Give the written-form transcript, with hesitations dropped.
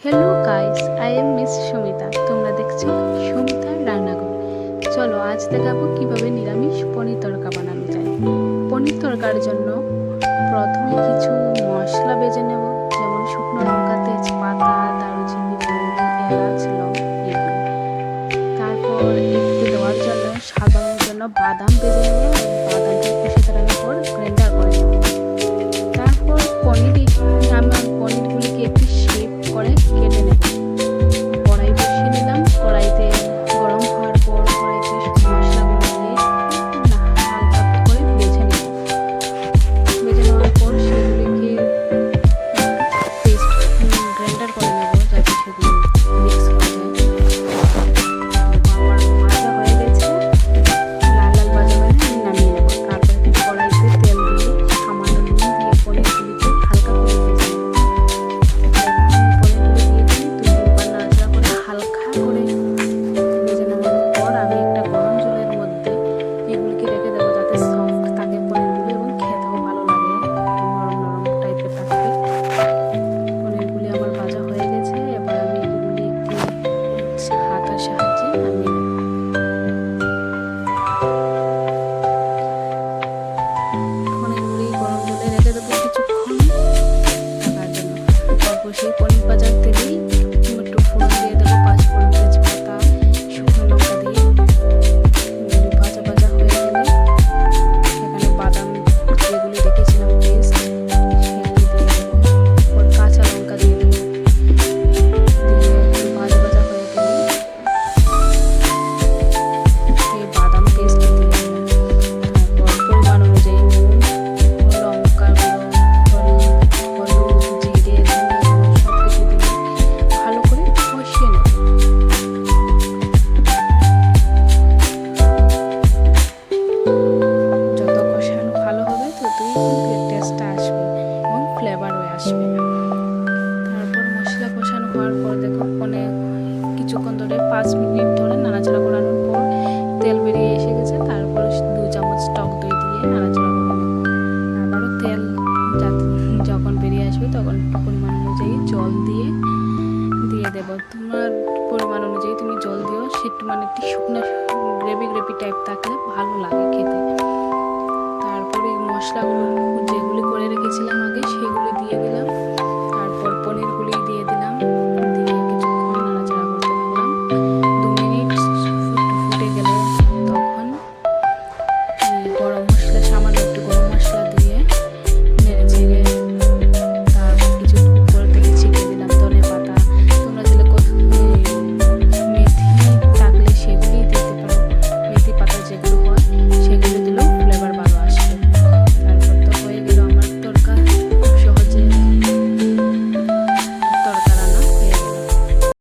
Hello guys, I am miss Sumita. তোমরা দেখছো সুমিতার রান্নাঘর। চলো আজ দেখাবো কিভাবে নিরামিষ পনির তড়কা বানানো যায়। পনির তড়কার জন্য প্রথমে কিছু মশলা বেজে নেব, যেমন শুকনো লঙ্কা, তেজপাতা, দারুচিনি, মৌরি, এলাচ, লং এগুলো। তারপর এতে দেওয়ার জন্য স্বাদ বাড়ানোর জন্য বাদাম বেজে নেব, বাদামটা কষে তাড়ানোর পর গ্রাইন্ডার করে নেব। তারপর পনিরগুলিকে একটু শেপ করে কেটে নেব। কড়াই বসিয়ে দিলাম, কড়াইতে গরম হওয়ার পর কড়াইতে মশলাগুলো দিয়ে হালকা করে ভেজে নেব। ভেজে নেওয়ার পর সেগুলিকে পেস্ট গ্রাইন্ডার করে নেব, যাতে সেগুলো মিক্স হয়ে যায়। আমার ভাজা হয়ে গেছে, লাল লাল ভাজা হয়ে আমি নামিয়ে নেব। তারপর কড়াইতে তেল দিয়ে সামান্য নুন দিয়ে পনিরগুলিকে হালকা করে ভেজে নেব। হালকা করে ভেজে নেওয়ার পর আমি একটা গরম জলের মধ্যে এগুলিকে রেখে দেবো, যাতে সফট থাকে পনিরগুলি এবং খেতেও ভালো লাগে, নরম নরম টাইপের থাকবে। পনিরগুলি আমার ভাজা হয়ে গেছে, এবার আমি এগুলি একটু হাতার সাহায্যে নামিয়ে নেব। পনিরগুলি গরম জলে রেখে দেবো কিছুক্ষণ থাকার জন্য। তারপর সেই পনির ভাজার তেলেই একটু ফোড়ন দিয়ে দেবো, পাঁচফোড়ন, তেজপাতা, শুকনো লঙ্কা দিয়ে ভাজা ভাজা হয়ে গেলে এখানে বাদাম যেগুলি রেখেছিলাম পেস্ট সেগুলি দিয়ে দেবো, ওর কাঁচা লঙ্কা দিয়ে দেবো। দিয়ে একটু ভাজা ভাজা হয়ে গেলে এই বাদাম পেস্ট দিয়ে দিলাম। তারপর পরিমাণ অনুযায়ী নুন, লঙ্কা গুঁড়ো, হলুদ, জিরে, ধনে গুঁড়ো সব কিছু দিয়ে ভালো করে কষিয়ে নেব। যত কষানো ভালো হবে ততই টেস্টটা আসবে এবং ফ্লেভারও আসবে। তারপর মশলা কষানো হওয়ার পর দেখো কিছুক্ষণ ধরে 5 মিনিট ধরে নাড়াচাড়া করানোর পর তেল বেরিয়ে এসে গেছে। তারপর 2 চামচ টক দই দিয়ে নাড়াচাড়া করে নেব। আবারও তেল যখন বেরিয়ে আসবে তখন পরিমাণ অনুযায়ী জল দিয়ে দেবো। তোমার পরিমাণ অনুযায়ী তুমি জল দিও, সেটা মানে একটু শুকনো গ্রেভি টাইপ থাকলে ভালো লাগে খেতে। তারপরে মশলাগুলো যেগুলি করে রেখেছিলাম আগে সেগুলি দিয়ে দিলাম। তারপর পনিরগুলি